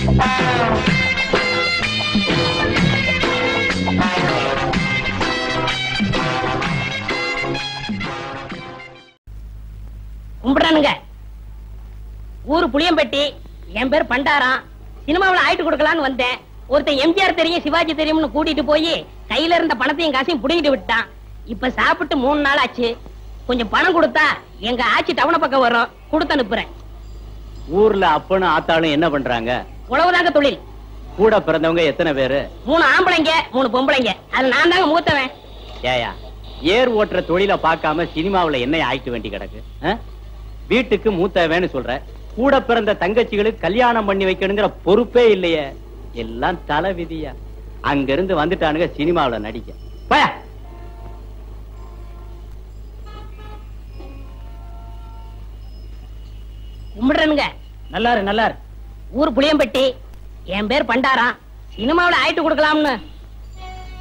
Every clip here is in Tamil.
கும்பிடானுங்க. ஊரு புளியம்பட்டி, என் பேர் பண்டாரம். சினிமாவில் ஆயிட்டு கொடுக்கலான்னு வந்தேன். ஒருத்தன் எம்ஜிஆர் தெரியும் சிவாஜி தெரியும்னு கூட்டிட்டு போய் கையில இருந்த பணத்தையும் காசையும் புடிங்கிட்டு விட்டான். இப்ப சாப்பிட்டு 3 நாள் ஆச்சு. கொஞ்சம் பணம் கொடுத்தா எங்க ஆட்சி டவுன பக்கம் வரும், கொடுத்து அனுப்புறேன். ஊர்ல அப்பனும் ஆத்தாளும் என்ன பண்றாங்க? உழவுதாங்க தொழில். கூட பிறந்தவங்க எத்தனை பேரு? 3 ஆம்பளைங்க 3 பொம்பளைங்க. அது நான் தாங்க மூத்தவன். ஏயா ஏர் ஓட்டுற தொழில பார்க்காம சினிமாவுல என்ன ஆயிட்டு வேண்டி கிடக்கு? வீட்டுக்கு மூத்தவேன்னு சொல்ற, கூட பிறந்த தங்கச்சிகளுக்கு கல்யாணம் பண்ணி வைக்கணுங்கிற பொறுப்பே இல்லையே. எல்லாம் தலை விதியா. அங்க இருந்து வந்துட்டானுங்க சினிமாவுல நடிக்க. போயா. கும்பிடுறனுங்க. நல்லாரு நல்லாரு. ஊர் புளியம்பட்டி, என் பேர் பண்டாரம். சினிமாவில் ஆயிட்டு கொடுக்கலாம்னு.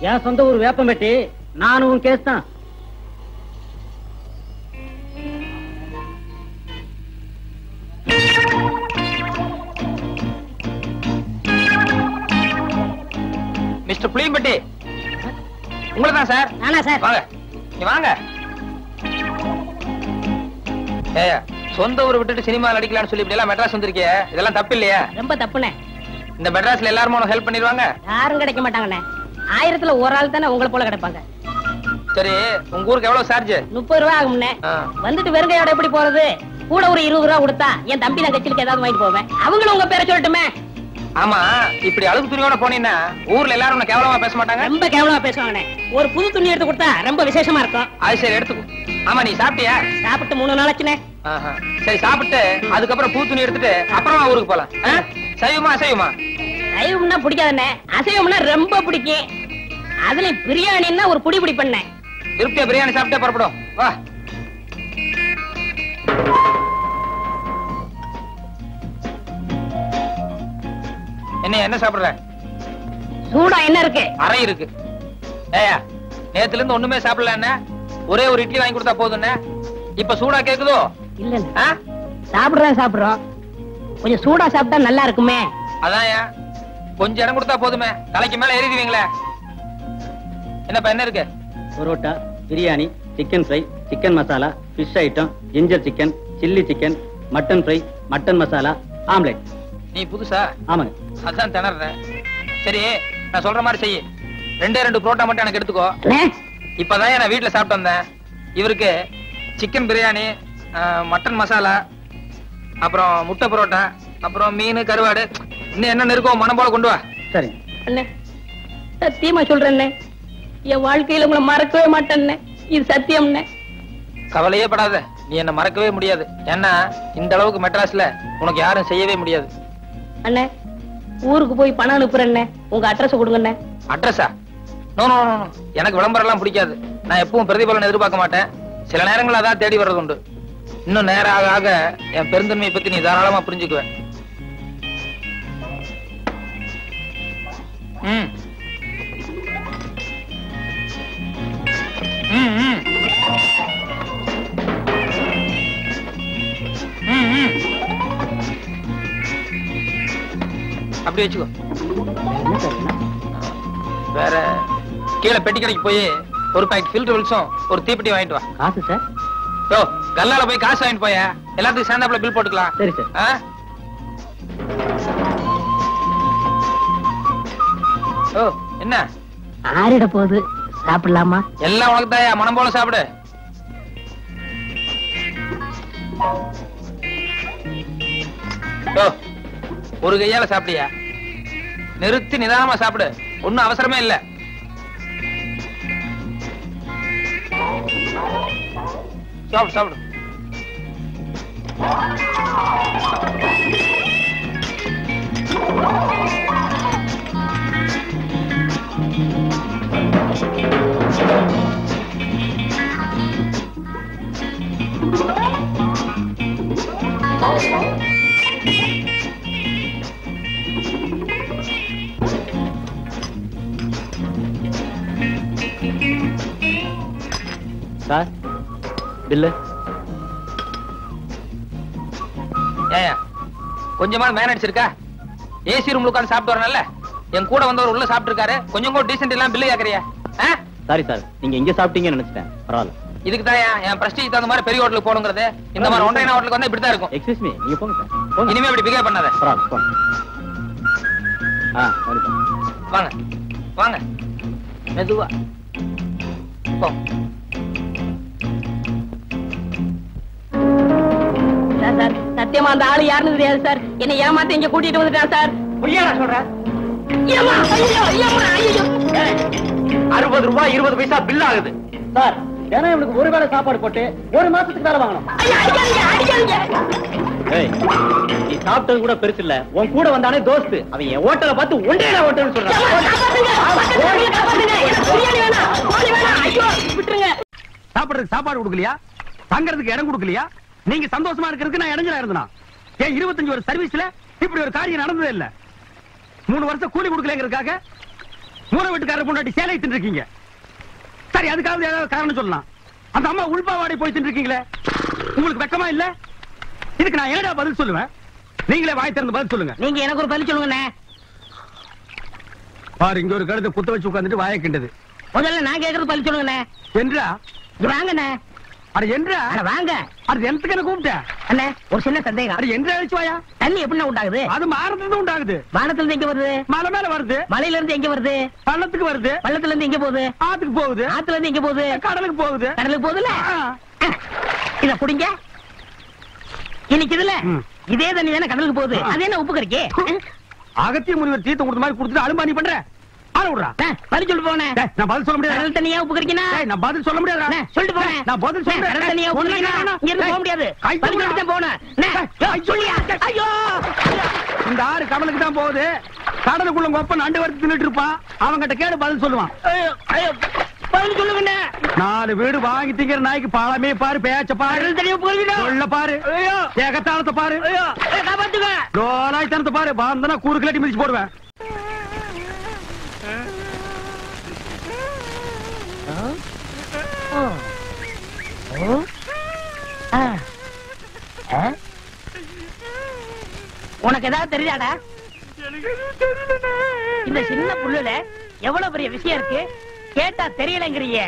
என் சொந்த ஊர் வேப்பம்பட்டி. நானும் கேஸ் தான். மிஸ்டர் புளியம்பட்டி, உங்களை தான் சார். நானா சார்? வாங்க, நீ வாங்க. ஏயா, சொந்த ஊரை விட்டுட்டு சினிமா நடிக்கலாம்னு சொல்லி இப்படி எல்லாம் மெட்ராஸ் வந்திருக்கிய, இதெல்லாம் தப்பு இல்லையா? ரொம்ப தப்புனே. இந்த மெட்ராஸ்ல எல்லாரும் உனக்கு ஹெல்ப் பண்ணிடுவாங்க? யாரும் கிடைக்க மாட்டாங்கண்ணே. 1000த்துல ஒரு ஆள் தானே உங்களை போல கிடைப்பாங்க. சரி, உங்க ஊருக்கு எவ்வளவு சார்ஜ்? 30 ரூபா ஆகும்ண்ணே. வந்துட்டு வெறுங்கையோட எப்படி போறது? கூட ஒரு 20 ரூபா கொடுத்தா என் தம்பி நான் கட்சிலுக்கு ஏதாவது வாங்கிட்டு போவேன். அவங்களும் உங்க பேரை சொல்லட்டுமே. ஆமா, இப்படி அழுகு துணியோட போனீங்கன்னா ஊர்ல எல்லாரும் உன்னை கேவலமா பேச மாட்டாங்க? ரொம்ப கேவலமா பேசுவாங்கண்ணே. ஒரு புது துணி எடுத்து கொடுத்தா ரொம்ப விசேஷமா இருக்கும். அது சரி, எடுத்துக்கோ. ஆமா, நீ சாப்பிட்டியா? சாப்பிட்டு 3 நாள் ஆச்சுனே. சரி, சாப்பிட்டு அதுக்கப்புறம் பூ துணி எடுத்துட்டு அப்புறமா ஊருக்கு போலாம். சைவமா அசைவமா? சைவம்னா பிடிக்காதுண்ணே, அசைவம்னா ரொம்ப பிடிக்கும். அதுல பிரியாணின்னா ஒரு புடி புடி பண்ணேன். திருப்தியா பிரியாணி சாப்பிட்டே புறப்படும். வா. என்ன சாப்பிடுற? சூடா என்ன இருக்கு? அறை இருக்கு. ஏயா, நேத்துல இருந்து ஒண்ணுமே சாப்பிடல. என்ன ஒரே ஒரு இட்லி வாங்கி கொடுத்தா போதுன்னு இப்ப சூடா கேக்குதோ? இல்ல, சாப்பிடுறோம். கொஞ்சம் சூடா சாப்பிட்டா நல்லா இருக்குமே. அதான் கொஞ்சம் இடம் கொடுத்தா போதுமே, தலைக்கு மேல ஏறிடுவீங்களே. என்னப்பா என்ன இருக்கு? Parotta, biryani, chicken fry, chicken masala, fish item, ginger chicken, chilli chicken, mutton fry, mutton masala, omelette. நீ புதுசா? ஆமாங்க. அதான் திணறேன். சரி, நான் சொல்ற மாதிரி செய்ய. 2 புரோட்டா மட்டும் எனக்கு எடுத்துக்கோ. இப்பதான் நான் வீட்டுல சாப்பிட்டு வந்தேன். இவருக்கு சிக்கன் பிரியாணி, மட்டன் மசாலா, அப்புறம் முட்டை புரோட்டா, அப்புறம் மீன் கருவாடு, இன்னும் என்ன இருக்கோ மனம் போல கொண்டு வா. சரி அண்ணே, சத்தியமா சொல்றேன், என் வாழ்க்கையில உங்களை மறக்கவே மாட்டேன். இது சத்தியம். கவலையே படாத, நீ என்ன மறக்கவே முடியாது. ஏன்னா இந்த அளவுக்கு மெட்ராஸ்ல உனக்கு யாரும் செய்யவே முடியாது. அண்ணே, ஊருக்கு போய் பணம் அனுப்புறேன். உங்க அட்ரஸ் கொடுங்க. அட்ரஸா? நோ நோ நோ, எனக்கு விளம்பரம் எல்லாம் பிடிக்காது. நான் எப்பவும் பிரதிபலன் எதிர்பார்க்க மாட்டேன். சில நேரங்கள் அதான் தேடி வர்றது உண்டு. இன்னும் நேரம் ஆக ஆக என் பெருந்தன்மையை பத்தி நீ தாராளமா புரிஞ்சுக்குவேன். அப்படி வச்சுக்கோ. வேற கீழே பெட்டி கடைக்கு போய் ஒரு பாக்கெட் ஃபில்டர் வில்ஸும் ஒரு தீப்பெட்டி வாங்கிட்டு வா. காசு சார்? யோ, கல்லால போய் காசு வாங்கிட்டு போய, எல்லாத்துக்கும் சேர்ந்தாப்புல பில் போட்டுக்கலாம். சரி சார். ஓ, என்ன ஆறிட போகுது, சாப்பிடலாமா? எல்லாம் உனக்கு தாயா, மனம் போல சாப்பிடு. ஒரு கையால சாப்பிடியா? நிறுத்தி நிதானமா சாப்பிடு, ஒண்ணும் அவசரமே இல்ல. சாப்பிடு சாப்பிடு. Sir, bill. ஏயா, கொஞ்சமா மேனேஜ் இருக்கா? ஏசி ரூம்ல உட்கார்ந்து சாப்பிட்டு வரணும்ல. என் கூட வந்தவர் உள்ள சாப்பிட்டு இருக்காரு. கொஞ்சம் கூட டீசென்ட் எல்லாம் பில்லு கேக்குறியா? சாரி சார், நீங்க இங்க சாப்பிட்டீங்கன்னு நினைச்சிட்டேன். பரவாயில்ல. இதுக்கு தான் என் பிரஸ்டீஜ் தகுந்த மாதிரி பெரிய ஹோட்டலுக்கு போகணுங்கிறது. இந்த மாதிரி ஒன்றைய ஹோட்டலுக்கு வந்தா இப்படிதான் இருக்கும். எக்ஸ்கியூஸ் மீ, நீங்க போங்க சார். இனிமே இப்படி பிகேவ் பண்ணாத. பரவாயில்ல, போங்க. வாங்க வாங்க, மெதுவா போ. சார் சத்தியமா அந்த ஆளு யாருன்னு தெரியாது சார். என்ன ஏமாத்தி இங்க கூட்டிட்டு வந்துட்டான் சார். புரியாதா சொல்றேன்? 60 ரூபாய் 20 பைசா பில் ஆகுது சார். ஏன்னா இவனுக்கு ஒரு வேளை சாப்பாடு போட்டு ஒரு மாசத்துக்கு வேலை வாங்கணும். நீ சாப்பிட்டது கூட பெருசு இல்ல. உன் கூட வந்தானே தோஸ்து, அவன் என் ஹோட்டலை பார்த்து ஒன்றே ஹோட்டல்னு சொல்றான். சாப்பிடுறதுக்கு சாப்பாடு கொடுக்கலையா? தங்கறதுக்கு இடம் கொடுக்கலையா? நீங்க சந்தோஷமா இருக்கிறதுக்கு நான் இடைஞ்சலா இருந்தனா? ஏன் 25 வருஷ சர்வீஸ்ல இப்படி ஒரு காரியம் நடந்ததே இல்ல. 3 வருஷம் கூலி கொடுக்கலங்கிறதுக்காக மூணு வீட்டுக்காரர் பொண்டாட்டி சேலை தின்னுருக்கீங்க. சரி, அதுக்காக ஏதாவது காரணம் சொல்லலாம். அந்த அம்மா உள்பாவாடை போய் தின்னுருக்கீங்களே, உங்களுக்கு வெக்கமா இல்ல? இதுக்கு நான் என்னடா பதில் சொல்லுவேன்? நீங்களே வாய் திறந்து பதில் சொல்லுங்க. நீங்க எனக்கு ஒரு பதில் சொல்லுங்க. பாரு, இங்க ஒரு கழுத்தை குத்த வச்சு உட்கார்ந்துட்டு வாயை கிண்டது. முதல்ல நான் கேக்குறது பதில் சொல்லுங்க. என்றா வாங்கண்ணே. அட என்றா வாங்க. அது எனக்கு என்ன கூப்பிட்ட? அண்ணே ஒரு சின்ன சந்தேகம். அட என்றா அழிச்சு வாயா. தண்ணி எப்படி உண்டாகுது? அது மாறதுதான் உண்டாகுது. வானத்துல இருந்து எங்க வருது? மலை மேல வருது. மலையில இருந்து எங்க வருது? பள்ளத்துக்கு வருது. பள்ளத்துல இருந்து எங்க போகுது? ஆத்துக்கு போகுது. ஆத்துல இருந்து எங்க போகுது? கடலுக்கு போகுது. கடலுக்கு போகுதுல. இத புடிங்க. இன்னைக்கு இதுல இதே தண்ணி தானே கடலுக்கு போகுது. அது என்ன உப்பு கறிக்கு? அகத்திய முனிவர் தீர்த்தம் கொடுத்த மாதிரி கொடுத்துட்டு அலும்பானி பண்ற. ஆள விடுறா. பதில் சொல்லிட்டு போனே. நான் பதில் சொல்ல முடியாது. கடல் தண்ணியா உப்பு கறிக்கினா? நான் பதில் சொல்ல முடியாது. சொல்லிட்டு போனேன். நான் பதில் சொல்றேன். கடல் தண்ணியா உப்பு கறிக்கினா? இங்க இருந்து போக முடியாது. பதில் சொல்லிட்டு போனேன். சொல்லியா? ஐயோ, இந்த ஆறு கடலுக்கு தான் போகுது. கடலுக்குள்ள கொப்ப நண்டு வறுத்து தின்னுட்டு இருப்பான். அவங்கிட்ட கேடு பதில் சொல்லுவான். பதில் சொல்லுங்க. 4 வீடு வாங்கி திங்கிற நாய்க்கு பாலமே பாரு, பேச்ச பாரு, சொல்ல பாரு, ஏகத்தாளத்தை பாரு, லோலாய்த்தனத்தை பாரு. பாந்தனா கூறு கிளட்டி மிதிச்சு போடுவேன். உனக்கு ஏதாவது தெரியாதா? இந்த சின்ன புல்லுல எவ்வளவு பெரிய விஷயம் இருக்கு. கேட்டா தெரியலங்கிறியே.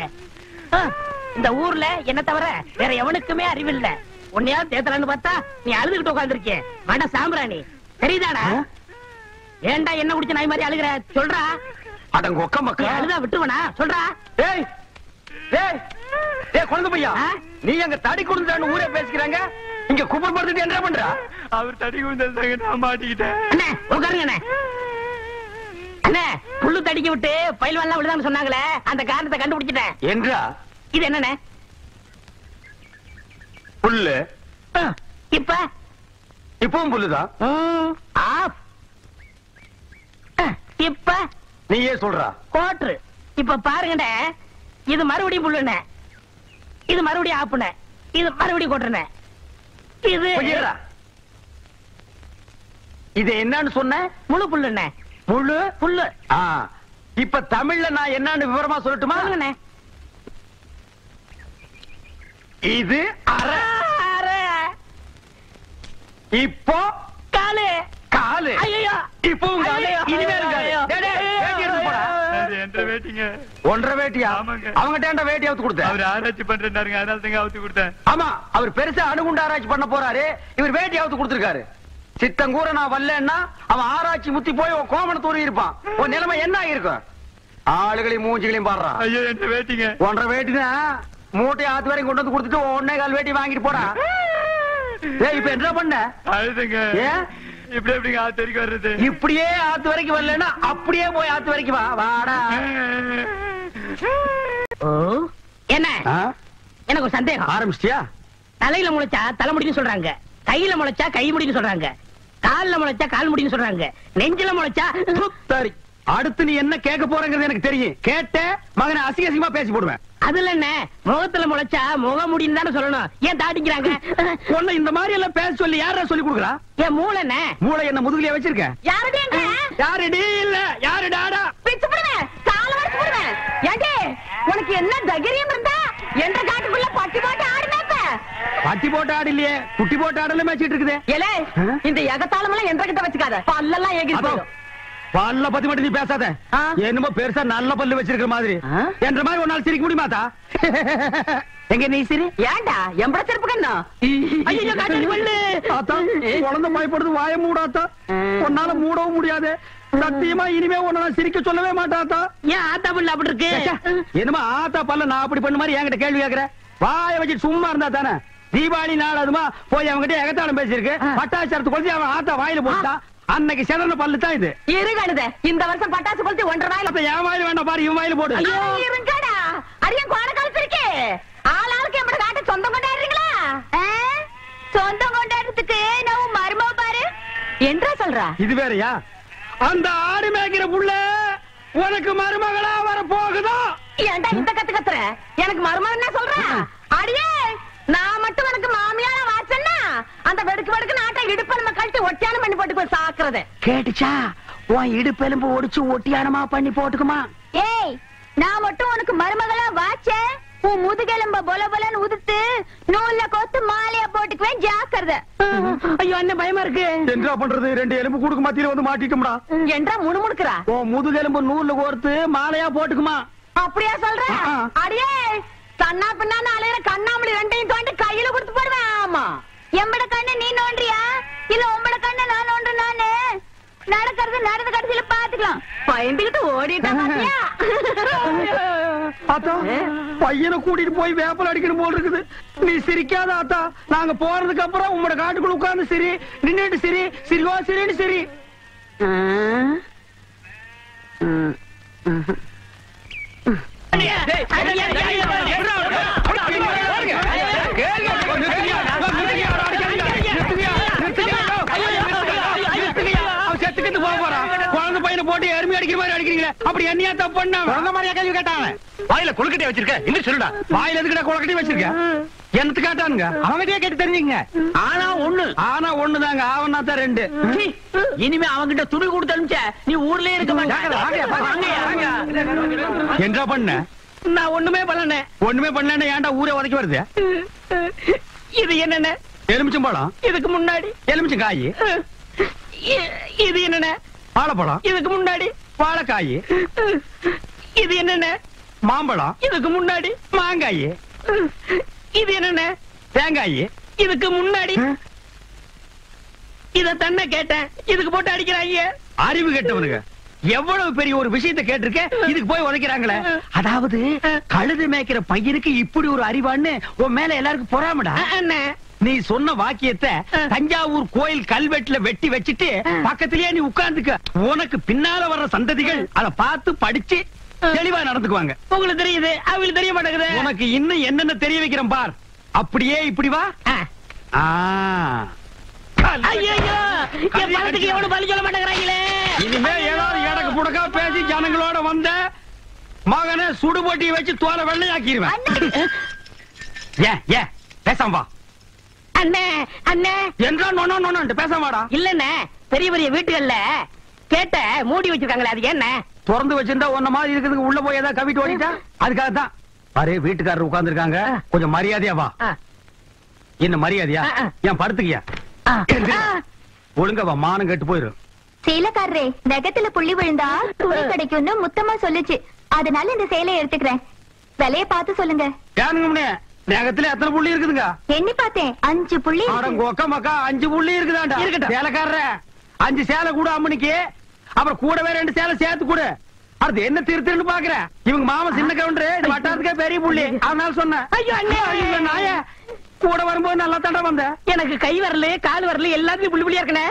இந்த ஊர்ல என்ன தவிர வேற எவனுக்குமே அறிவில்ல. உன்னையா தேத்தலான்னு பார்த்தா நீ அழுதுகிட்டு உட்கார்ந்துருக்கே. மட சாம்பிராணி தெரியுதாடா? ஏண்டா என்ன குடிச்ச நாய் மாதிரி அழுகுற? சொல்றா. அடங்க ஒக்க மக்கா அழுதா விட்டுவனா? சொல்றா. ஏய் ஏய் ஏய் குழந்தை பையா, நீ அங்க தடி குடுந்தான்னு ஊரே பேசிக்கிறாங்க. இங்க குப்பர் படுத்துட்டு என்ன பண்றா? அவர் தடி குடுந்தாங்க, நான் மாட்டிக்கிட்டேன். அண்ணே உட்காருங்க. அண்ணே அண்ணே புல்லு தடிக்க விட்டு பயில்வான்லாம் விழுதான்னு சொன்னாங்களே, அந்த காரணத்தை கண்டுபிடிச்சிட்டேன். என்றா இது என்னண்ணே? புல்லு. இப்ப இப்பவும் புல்லுதான். இப்ப நீயே சொல்றா. கோட்ரு. இப்ப பாருங்கண்ணே, இது மறுபடியும் புல்லுண்ணே, இது மறுபடியும் ஆப்புண்ணே, இது மறுபடியும் கோட்டுண்ணே. இது இது என்னன்னு சொன்ன? முழு புல்லுண்ணே. முழு புல்லு. இப்ப தமிழ்ல நான் என்னன்னு விவரமா சொல்லட்டுமா? இது அரை. இப்போ காலு. காலு. ஐயோ, இப்பவும் காலு. இனிமேல் காலு. ஒன்றரை வேட்டியா? அவங்க வேட்டி அவுத்து கொடுத்த. அவர் ஆராய்ச்சி பண்றாருங்க, அதனால தாங்க அவுத்து கொடுத்தேன். ஆமா, அவர் பெருசா அணுகுண்டு ஆராய்ச்சி பண்ண போறாரு. இவர் வேட்டி அவுத்து கொடுத்திருக்காரு. சித்தங்கூர நான் வரலன்னா அவன் ஆராய்ச்சி முத்தி போய் உன் கோமணத்தூர் இருப்பான். உன் நிலைமை என்ன இருக்கும்? ஆளுகளையும் மூஞ்சிகளையும் பாடுறான். ஐயோ, என்ன வேட்டிங்க? ஒன்றரை வேட்டினா மூட்டை ஆத்து வரையும் கொண்டு வந்து கொடுத்துட்டு 1.25 வேட்டி வாங்கிட்டு போடா. இப்ப என்ன பண்ண? அழுதுங்க. ஏன் இப்படி எப்படிங்க ஆத்து வரைக்கும் வர்றது? இப்படியே ஆத்து வரைக்கும் வரலன்னா அப்படியே போய் ஆத்து வரைக்கும் வா. வாடா. என்ன? எனக்கு ஒரு சந்தேகம். ஆரம்பிச்சிட்டியா? தலையில முளைச்சா தலைமுடின்னு சொல்றாங்க, கையில முளைச்சா கை முடின்னு சொல்றாங்க, கால்ல முளைச்சா கால் முடின்னு சொல்றாங்க, நெஞ்சில முளைச்சா. சரி, அடுத்து நீ என்ன கேட்க போறங்கிறது எனக்கு தெரியும். கேட்ட மகனை அசிங்க அசிங்கமா பேசி போடுவேன். அதுல என்ன, முகத்துல முளைச்சா முக முடின்னு தானே சொல்லணும். ஏன் தாட்டிக்கிறாங்க? உன்னை இந்த மாதிரி எல்லாம் பேச சொல்லி யாரா சொல்லி கொடுக்குறா? என் மூளை என்ன? மூளை என்ன முதுகுலயே வச்சிருக்க? யாருடா? யாருடி? இல்ல யாருடாடா? பிச்சு போடுவேன், கால வரைக்கும் போடுவேன். ஏண்டே, உனக்கு என்ன தைரியம் இருந்தா என்ற காட்டுக்குள்ள பட்டி போட்டு ஆடுனாப்ப பட்டி போட்ட ஆடு இல்லையே, குட்டி போட்ட ஆடெல்லாம் மேய்ச்சிட்டு இருக்குது. ஏலே, இந்த எகத்தாளம் எல்லாம் என்ற கிட்ட வச்சுக்காத, பல்லெல்லாம் ஏகி போயிடும். பல்ல பத்தி மட்டும் நீ பேசாத. என்னமோ பெருசா நல்ல பல்லு வச்சிருக்கிற மாதிரி. என்ற மாதிரி ஒரு நாள் சிரிக்க முடியுமாத்தா? எங்க நீ சிரி? ஏண்டா எம்பட செருப்பு கண்ணா? ஐயோ காட்டாடி பல்லு. ஆத்தா, குழந்தை பயப்படுது, வாய மூடாத்தா. உன்னால மூடவும் முடியாது. சத்தியமா இனிமே உன்ன சிரிக்க சொல்லவே மாட்டாத்தா. ஏன் ஆத்தா பல்லு அப்படி இருக்கு? என்னமா ஆத்தா பல்ல நான் அப்படி பண்ண மாதிரி என்கிட்ட கேள்வி கேக்குற? வாய வச்சு சும்மா இருந்தா தானே. தீபாவளி நாள் அதுமா போய் அவங்கிட்ட எகத்தாளம் பேசிருக்கு. பட்டாசரத்து கொளுத்தி அவன் ஆத்தா வாயில போட்டா. அன்னைக்கு செதற பல்லு தான் இது. இருங்கடுதே, இந்த வருஷம் பட்டாசு கொளுத்தி 1.5 வாயில. என் வாயில வேண்டாம் பாரு, இவன் வாயில போடு. இருங்கடா, அரியன் கோண கலப்பிருக்கே. ஆளாளுக்கு எம்பட காட்ட சொந்தம் கொண்டாடுறீங்களா? சொந்தம் கொண்டாடுறதுக்கு நான் மருமவ பாரு என்றா சொல்றா. இது வேறயா? அந்த ஆடு மேய்க்கிற புள்ள உனக்கு மருமகளா வர போகுதோ? ஏன்டா இந்த கத்து கத்துற? எனக்கு மருமகன் என்ன சொல்ற? அடியே, நான் மட்டும் எனக்கு மாமியார வாச்சன்னா அந்த வெடுக்கு வெடுக்கு நாட்டை இடுப்பெலும்பு கழட்டி ஒட்டியானம் பண்ணி போட்டு போய் சாக்குறது கேட்டுச்சா? உன் இடுப்பெலும்பு ஒடிச்சு ஒட்டியானமா பண்ணி போட்டுக்குமா? ஏய், நான் மட்டும் உனக்கு மருமகளா வாச்சே, உன் முதுகெலும்ப பொல பொலன்னு உதுத்து நூல்ல கோத்து மாலையா போட்டுக்குவேன், ஜாக்கிரதை. ஐயோ, என்ன பயமா இருக்கு. என்ன பண்றது? 2 எலும்பு கூடுக்கு மத்தியில வந்து மாட்டிட்டோம்டா. என்றா முணுமுணுக்குறா. உன் முதுகெலும்பு நூல்ல கோர்த்து மாலையா போட்டுக்குமா? அப்படியா சொல்ற? அடியே, கண்ணா பின்னான்னு அலையிற கண்ணாமலி 2ஐயும் தோண்டி கையில கொடுத்து போடுவேன். ஆமா, எம்பட கண்ணு நீ நோண்டியா இல்ல உம்பட கண்ணு நான் நோண்டு? நானு நடக்கிறது நடந்த கடைசியில பாத்துக்கலாம். பயந்துகிட்டு ஓடிட்டா பாத்தியா? ஆத்தா, பையனை கூட்டிட்டு போய் வேப்பல் அடிக்கணும் போல் இருக்குது. நீ சிரிக்காத ஆத்தா. நாங்க போறதுக்கு அப்புறம் உங்களோட காட்டுக்குள்ள உட்கார்ந்து சிரி, நின்னுட்டு சிரி, சிரிவா சிரின்னு சிரி. குழந்தை பையனை போட்டு எருமை அடிக்கிற மாதிரி அடிக்கிறீங்களே, அப்படி என்னையா தப்பு பண்ண? குழந்தை மாதிரியா கேள்வி கேட்டாங்க? வாயில கொழுக்கட்டை வச்சிருக்க, இன்னும் சொல்லுடா. வாயில எதுக்குடா கொழுக்கட்டை வச்சிருக்க? என்னத்து கேட்டானுங்க? அவங்கிட்டே கேட்டு தெரிஞ்சுங்க. ஆனா ஒண்ணுதாங்க, ஆவனா தான் 2. இனிமே அவங்கிட்ட துணி கொடுத்து அனுப்பிச்ச நீ ஊர்லயே இருக்க மாட்டாங்க. என்ன பண்ண? நான் ஒண்ணுமே பண்ணல. ஒண்ணுமே பண்ணல. ஏன்டா ஊரே உதைக்க வருது? இது என்னென்ன? எலுமிச்சம்பழம். இதுக்கு முன்னாடி எலுமிச்சங்காய். இது என்னென்ன? வாழைப்பழம். இதுக்கு முன்னாடி வாழைக்காய். இது என்னென்ன? மாம்பழம். இதுக்கு முன்னாடி மாங்காய். இது என்னென்ன? தேங்காய். இதுக்கு முன்னாடி இத தன்ன கேட்டேன், இதுக்கு போட்டு அடிக்கிறாங்க. அறிவு கேட்டவனுங்க எவ்வளவு பெரிய ஒரு விஷயத்தை கேட்டிருக்க, இதுக்கு போய் உதைக்கிறாங்களே. அதாவது கழுது மேய்க்கிற பையனுக்கு இப்படி ஒரு அறிவான்னு உன் மேல எல்லாருக்கும் பொறாமடா. நீ சொன்ன வாக்கியத்தை தஞ்சாவூர் கோயில் கல்வெட்டுல வெட்டி வச்சிட்டு பக்கத்திலேயே நீ உட்கார்ந்துக்க. உனக்கு பின்னால வர்ற சந்ததிகள் அதை பார்த்து படிச்சு தெளிவா நடந்துக்குவாங்க. உங்களுக்கு தெரியுது, அவங்களுக்கு தெரிய மாட்டேங்குது. உனக்கு இன்னும் என்னென்ன தெரிய வைக்கிறேன் பார். அப்படியே இப்படி வா. ஐயோ, என் பணத்துக்கு எவ்வளவு பலி சொல்ல மாட்டேங்கிறாங்களே. இனிமே ஏதாவது எடக்கு புடக்கா பேசி ஜனங்களோட வந்த மகனை சுடுபொட்டியை வச்சு தோலை வெள்ளையாக்கிடுவேன். ஏன் பேசாம வா. அண்ணே அண்ணே என்றா நோனோ பேசாமாடா. இல்லண்ணே, பெரிய பெரிய வீட்டுகள்ல கேட்ட மூடி வச்சிருக்காங்களே, அது என்ன? திறந்து வச்சிருந்தா உன்ன மாதிரி இருக்கிறதுக்கு உள்ள போய் ஏதாவது கவிட்டு ஓடிட்டா அதுக்காகத்தான். பாரு, வீட்டுக்காரர் உட்கார்ந்து இருக்காங்க, கொஞ்சம் மரியாதையா வா. என்ன மரியாதையா? ஏன் படுத்துக்கியா? ஒழுங்கா வா, மானம் கெட்டு போயிரும். சேலைக்காரரே, நகத்துல புள்ளி விழுந்தா துணி கிடைக்கும்னு முத்தமா சொல்லுச்சு, அதனால இந்த சேலையை எடுத்துக்கிறேன். விலைய பார்த்து சொல்லுங்க. ஏனுங்க, நகத்துல எத்தனை புள்ளி இருக்குதுங்க? எண்ணி பார்த்தேன், 5 புள்ளி. மக்கா 5 புள்ளி இருக்குதாண்டா. சேலைக்காரர 5 சேலை கூட அம்மனிக்கு, அப்புறம் கூடவே 2 சேலை சேர்த்து கூட. அடுத்து என்ன திருத்துன்னு பாக்குற? இவங்க மாமா சின்ன கவுண்டர், வட்டாரத்துக்கே பெரிய புள்ளி, அதனால சொன்னேன். ஐயோ அண்ணே, நாய கூட வரும்போது நல்லா தாண்டா வந்த. எனக்கு கை வரல, கால் வரல, எல்லாத்தையும் புள்ளி புள்ளியா இருக்கனே.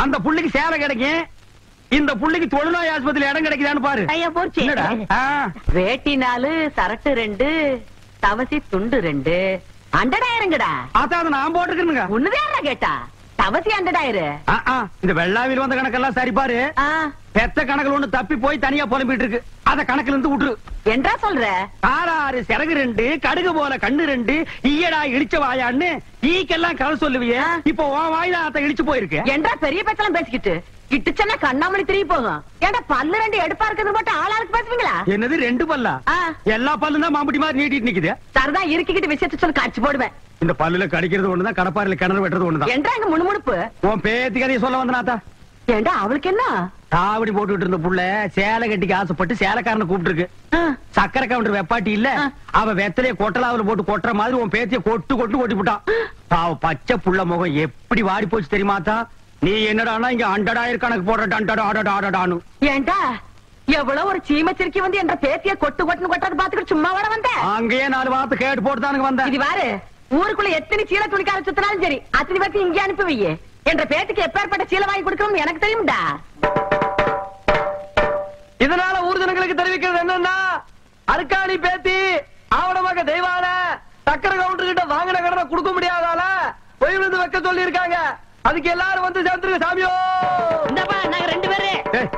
அந்த புள்ளிக்கு சேலை கிடைக்கும், இந்த புள்ளிக்கு தொழுநோய் ஆஸ்பத்திரி இடம் கிடைக்குதான்னு பாரு. ஐயா போச்சு. வேட்டி 4, சரட்டு 2, தவசி துண்டு 2, அண்டடாயிருங்கடா. அதான் நான் போட்டுக்கிறேங்க. ஒண்ணுதான் கேட்டா, தவசி அண்டடாயிரு. இந்த வெள்ளாவில் வந்த கணக்கெல்லாம் சரி பாரு. பெத்த கணக்குல ஒண்ணு தப்பி போய் தனியா புலம்பிட்டு இருக்கு. அத கணக்குல இருந்து விட்டுரு. என்றா சொல்ற? ஆறாறு சிறகு 2, கடுகு போல கண்ணு 2, ஈயடா இடிச்ச வாயான்னு ஈக்கெல்லாம் கதை சொல்லுவியே. இப்போ உன் வாயில அத இடிச்சு போயிருக்கு. என்றா பெரிய பேச்செல்லாம் பேசிக்கிட்டு கிட்டுச்சன்னா கண்ணாமணி திரும்பி போகும். ஏன்டா பல்லு 2 எடுப்பா இருக்கிறது மட்டும் ஆளாளுக்கு பேசுவீங்களா? என்னது 2 பல்லா? எல்லா பல்லும் தான் மாம்பட்டி மாதிரி நீட்டிட்டு நிக்குது. சரிதான், இருக்கிக்கிட்டு விஷயத்தை சொல்லி காட்சி போடுவேன். இந்த பல்லுல கடிக்கிறது ஒண்ணுதான், கடப்பாரில கிணறு வெட்டுறது ஒண்ணுதான். என்றா இங்க முணுமுணுப்பு? உன் பேத்தி கதையை சொல்ல வந்தனாத்தா. ஏண்டா அவளுக்கு என்ன? தாவடி போட்டுட்டு இருந்த புள்ள சேலை கட்டிக்கு ஆசைப்பட்டு சேலைக்காரனை கூப்பிட்டு இருக்கு. சக்கரை கவுண்டர் வெப்பாட்டி இல்ல, அவ வெத்தலைய கொட்டலாவுல போட்டு கொட்டுற மாதிரி உன் பேத்திய கொட்டு கொட்டி விட்டான். பாவ பச்சை புள்ள முகம் எப்படி வாடி போச்சு தெரியுமாத்தா? நீ என்னடானா இங்க 100,000 கணக்கு போடுறான்னு. ஏண்டா எவ்வளவு ஒரு சீமச்சிருக்கி வந்து என்ற பேத்திய கொட்டுன்னு கொட்டாது பாத்துக்கிட்டு சும்மா வர வந்த? அங்கேயே 4 வார்த்தை கேட்டு போட்டுதானுங்க வந்த. இது பாரு, ஊருக்குள்ள எத்தனை சீல துணிக்கார சுத்தினாலும் சரி அத்தனை பேருக்கு இங்கே அனுப்பி வையே. என்ற பேத்துக்கு எப்பேற்பட்ட சீலை வாங்கி கொடுக்கணும் எனக்கு தெரியும்டா. இதனால ஊர் ஜனங்களுக்கு தெரிவிக்கிறது என்னன்னா, அருக்காணி பேத்தி ஆவணமாக தெய்வான சக்கரை கவுண்டர் கிட்ட வாங்கின கடனை கொடுக்க முடியாதால போய் விழுந்து வைக்க சொல்லி இருக்காங்க. அதுக்கு எல்லாரும் வந்து சேர்ந்துருங்க சாமியோ. இந்தப்பா நாங்க 2 பேரு.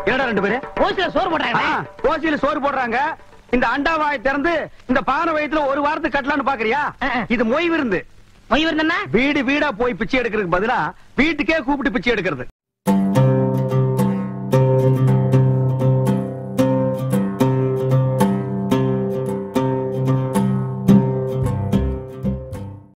என்னடா 2 பேரு? ஓசில சோறு போடுறாங்க. ஓசியில சோறு போடுறாங்க. இந்த அண்டாவாயை திறந்து இந்த பானை வயித்துல ஒரு வாரத்துக்கு கட்டலான்னு பாக்குறியா? இது மொய் விருந்து. மொய் விருந்தா? வீடு வீடா போய் பிச்சை எடுக்கிறதுக்கு பதிலா வீட்டுக்கே கூப்பிட்டு பிச்சை எடுக்கிறது.